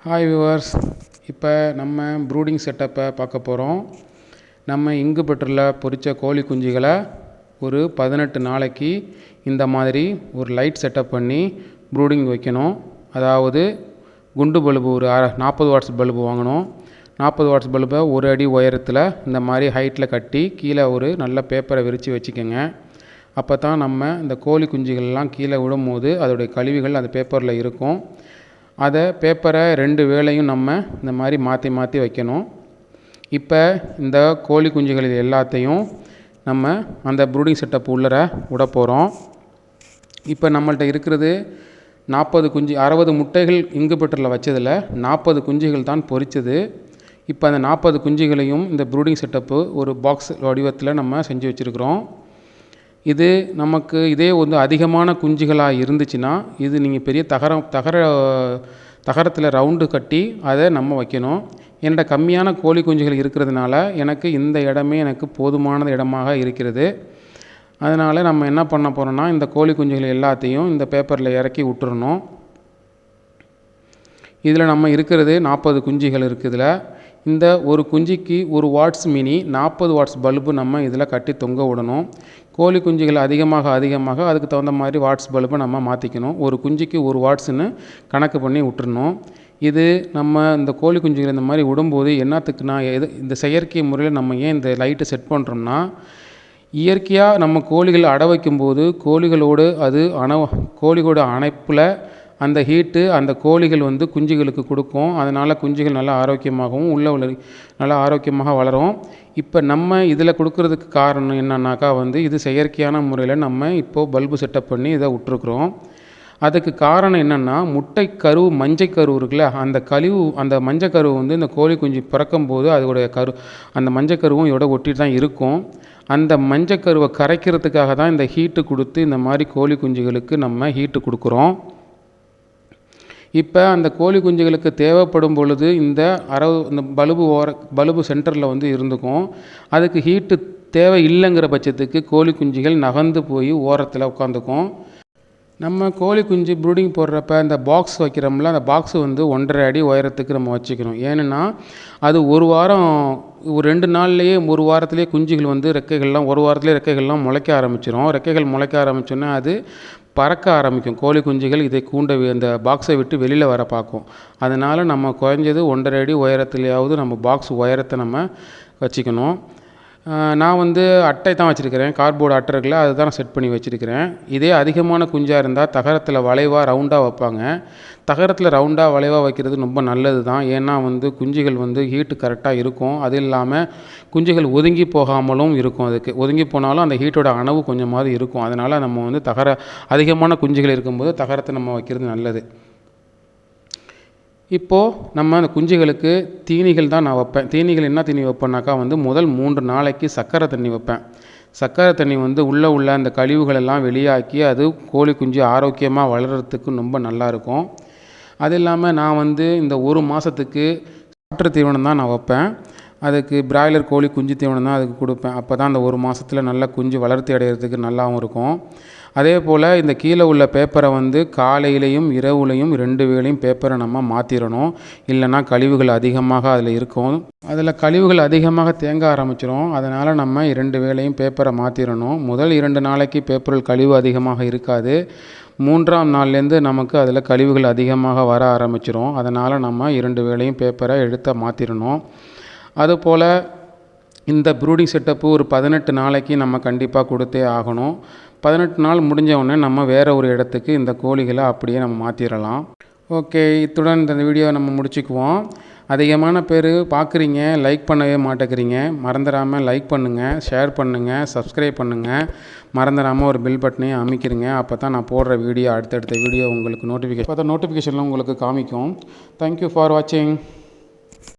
Hi viewers, இப்போ நம்ம ப்ரூடிங் செட்டப்பை பார்க்க போகிறோம். நம்ம இங்குபெட்டரில் பொரித்த கோழி குஞ்சுகளை ஒரு 18 நாளைக்கு இந்த மாதிரி ஒரு லைட் செட்டப் பண்ணி ப்ரூடிங் வைக்கணும். அதாவது குண்டு பல்பு ஒரு 40 வாட்ஸ் பல்பு வாங்கணும். 40 வாட்ஸ் பல்பை ஒரு அடி உயரத்தில் இந்த மாதிரி ஹைட்டில் கட்டி கீழே ஒரு நல்ல பேப்பரை விரித்து வச்சுக்கோங்க. அப்போ தான் நம்ம இந்த கோழி குஞ்சுகள்லாம் கீழே விடும்போது அதோடைய கழிவுகள் அந்த பேப்பரில் இருக்கும். அதை பேப்பரை 2 வேளையும் நம்ம இந்த மாதிரி மாற்றி மாற்றி வைக்கணும். இப்போ இந்த கோழி குஞ்சுகள் எல்லாத்தையும் நம்ம அந்த ப்ரூடிங் செட்டப் உள்ளர விட போகிறோம். இப்போ நம்மள்கிட்ட இருக்கிறது 40 குஞ்சு, 60 முட்டைகள் இங்குபெட்டரில் வச்சதில் 40 குஞ்சுகள் தான் பொரிச்சது. இப்போ அந்த 40 குஞ்சுகளையும் இந்த ப்ரூடிங் செட்டப்பு ஒரு பாக்ஸ் வடிவத்தில் நம்ம செஞ்சு வச்சுருக்கிறோம். இது நமக்கு இதே வந்து அதிகமான குஞ்சுகளாக இருந்துச்சுன்னா இது நீங்கள் பெரிய தகரத்தில் ரவுண்டு கட்டி அதை நம்ம வைக்கணும். என்னோட கம்மியான கோழி குஞ்சுகள் இருக்கிறதுனால எனக்கு இந்த இடமே எனக்கு போதுமான இடமாக இருக்கிறது. அதனால் நம்ம என்ன பண்ண போகிறோன்னா, இந்த கோழி குஞ்சுகள் எல்லாத்தையும் இந்த பேப்பரில் இறக்கி விட்டுறணும். இதில் நம்ம இருக்கிறது 40 குஞ்சுகள் இருக்குதுல. இந்த ஒரு குஞ்சுக்கு 1 வாட்ஸ் மினி 40 வாட்ஸ் பல்பு நம்ம இதில் கட்டி தொங்க விடணும். கோழி குஞ்சுகள் அதிகமாக அதுக்கு தகுந்த மாதிரி வாட்ஸ் பல்பை நம்ம மாற்றிக்கணும். ஒரு குஞ்சுக்கு 1 வாட்ஸ்ன்னு கணக்கு பண்ணி விட்டுறணும். இது நம்ம இந்த கோழி குஞ்சுகள் இந்த மாதிரி விடும்போது என்னத்துக்குன்னா, இந்த செயற்கை முறையில் நம்ம ஏன் இந்த லைட்டை செட் பண்ணுறோம்னா, இயற்கையாக நம்ம கோழிகள் அடை வைக்கும்போது கோழிகளோட அணைப்பில் அந்த ஹீட்டு அந்த கோழிகள் வந்து குஞ்சுகளுக்கு கொடுக்கும். அதனால் குஞ்சுகள் நல்லா ஆரோக்கியமாகவும் நல்லா ஆரோக்கியமாக வளரும். இப்போ நம்ம இதில் கொடுக்கறதுக்கு காரணம் என்னன்னாக்கா இது செயற்கையான முறையில் நம்ம இப்போது பல்பு செட்டப் பண்ணி இதை விட்டுருக்குறோம். அதுக்கு காரணம் என்னென்னா, முட்டைக்கரு மஞ்சக்கரு இருக்குல்ல, அந்த மஞ்சக்கரு இந்த கோழி குஞ்சு பிறக்கும்போது அதோடைய அந்த மஞ்சக்கருவும் இதோட ஒட்டிட்டு தான் இருக்கும். அந்த மஞ்சக்கருவை கரைக்கிறதுக்காக தான் இந்த ஹீட்டு கொடுத்து இந்த மாதிரி கோழி குஞ்சுகளுக்கு நம்ம ஹீட்டு கொடுக்குறோம். இப்போ அந்த கோழி குஞ்சுகளுக்கு தேவைப்படும் பொழுது இந்த பல்பு சென்டரில் இருந்துக்கும். அதுக்கு ஹீட்டு தேவை இல்லைங்கிற பட்சத்துக்கு கோழி குஞ்சுகள் நகர்ந்து போய் ஓரத்தில் உட்காந்துக்கும். நம்ம கோழி குஞ்சு ப்ரூடிங் போடுறப்ப இந்த பாக்ஸ் வைக்கிறோம்ல, அந்த பாக்ஸ் 1.5 அடி உயரத்துக்கு நம்ம வச்சுக்கணும். ஏன்னா அது ஒரு 2 நாள்லேயே 1 வாரத்துலேயே குஞ்சுகள் ஒரு வாரத்துலேயே ரெக்கைகள்லாம் முளைக்க ஆரம்பிச்சிடும். ரெக்கைகள் முளைக்க ஆரம்பிச்சோன்னா அது பறக்க ஆரம்பிக்கும். கோழி குஞ்சுகள் இதை இந்த பாக்ஸை விட்டு வெளியில் வர பார்க்கும். அதனால் நம்ம குறைஞ்சது 1.5 அடி உயரத்துலையாவது நம்ம பாக்ஸ் உயரத்தை நம்ம வச்சுக்கணும். நான் அட்டை தான் வச்சுருக்கிறேன், கார்ட்போர்டு அட்டை இருக்குல்ல, அதுதான் நான் செட் பண்ணி வச்சுருக்கிறேன். இதே அதிகமான குஞ்சாக இருந்தால் தகரத்தில் வளைவாக ரவுண்டாக வைப்பாங்க. தகரத்தில் ரவுண்டாக வளைவாக வைக்கிறது ரொம்ப நல்லது தான். ஏன்னா குஞ்சுகள் ஹீட்டு கரெக்டாக இருக்கும். அது இல்லாமல் குஞ்சுகள் ஒதுங்கி போகாமலும் இருக்கும். அதுக்கு ஒதுங்கி போனாலும் அந்த ஹீட்டோட அளவு கொஞ்சமாவது இருக்கும். அதனால் நம்ம அதிகமான குஞ்சுகள் இருக்கும்போது தகரத்தை நம்ம வைக்கிறது நல்லது. இப்போது நம்ம அந்த குஞ்சுகளுக்கு தீனிகள் தான் நான் வைப்பேன். தீனிகள் என்ன தீனி வைப்பேன்னாக்கா முதல் 3 நாளைக்கு சர்க்கரை தண்ணி வைப்பேன். சர்க்கரை தண்ணி உள்ள அந்த கழிவுகளெல்லாம் வெளியாக்கி அது கோழி குஞ்சு ஆரோக்கியமாக வளர்கிறதுக்கு ரொம்ப நல்லாயிருக்கும். அது இல்லாமல் நான் இந்த 1 மாதத்துக்கு சாற்று தீவனம் தான் நான் வைப்பேன். அதுக்கு பிராய்லர் கோழி குஞ்சு தீவனம் தான் அதுக்கு கொடுப்பேன். அப்போ தான் அந்த 1 மாதத்தில் நல்லா குஞ்சு வளர்த்தி அடைகிறதுக்கு நல்லாவும் இருக்கும். அதே போல் இந்த கீழே உள்ள பேப்பரை காலையிலையும் இரவுலையும் 2 வேளையும் பேப்பரை நம்ம மாற்றிடணும். இல்லைன்னா கழிவுகள் அதிகமாக அதில் இருக்கும். அதில் கழிவுகள் அதிகமாக தேங்க ஆரம்பிச்சிடும். அதனால் நம்ம 2 வேளையும் பேப்பரை மாற்றிடணும். முதல் 2 நாளைக்கு பேப்பரில் கழிவு அதிகமாக இருக்காது. 3ஆம் நாள்லேருந்து நமக்கு அதில் கழிவுகள் அதிகமாக வர ஆரம்பிச்சிடும். அதனால் நம்ம 2 வேளையும் பேப்பரை மாற்றிடணும். அதுபோல் இந்த ப்ரூடிங் செட்டப்பு ஒரு 18 நாளைக்கு நம்ம கண்டிப்பாக கொடுத்தே ஆகணும். 18 நாள் முடிஞ்ச உடனே நம்ம வேறு ஒரு இடத்துக்கு இந்த கோழிகளை அப்படியே நம்ம மாற்றிடலாம். ஓகே, இத்துடன் இந்த வீடியோ நம்ம முடிச்சுக்குவோம். அதிகமான பேர் பார்க்குறீங்க, லைக் பண்ணவே மாட்டேங்கிறீங்க. மறந்துடாமல் லைக் பண்ணுங்கள், ஷேர் பண்ணுங்கள், சப்ஸ்கிரைப் பண்ணுங்கள். மறந்துடாமல் ஒரு பெல் பட்டனையும் அமைக்கிறீங்க. அப்போ தான் நான் போடுற வீடியோ அடுத்தடுத்த வீடியோ உங்களுக்கு நோட்டிஃபிகேஷனில் உங்களுக்கு காமிக்கும். தேங்க்யூ ஃபார் வாட்சிங்.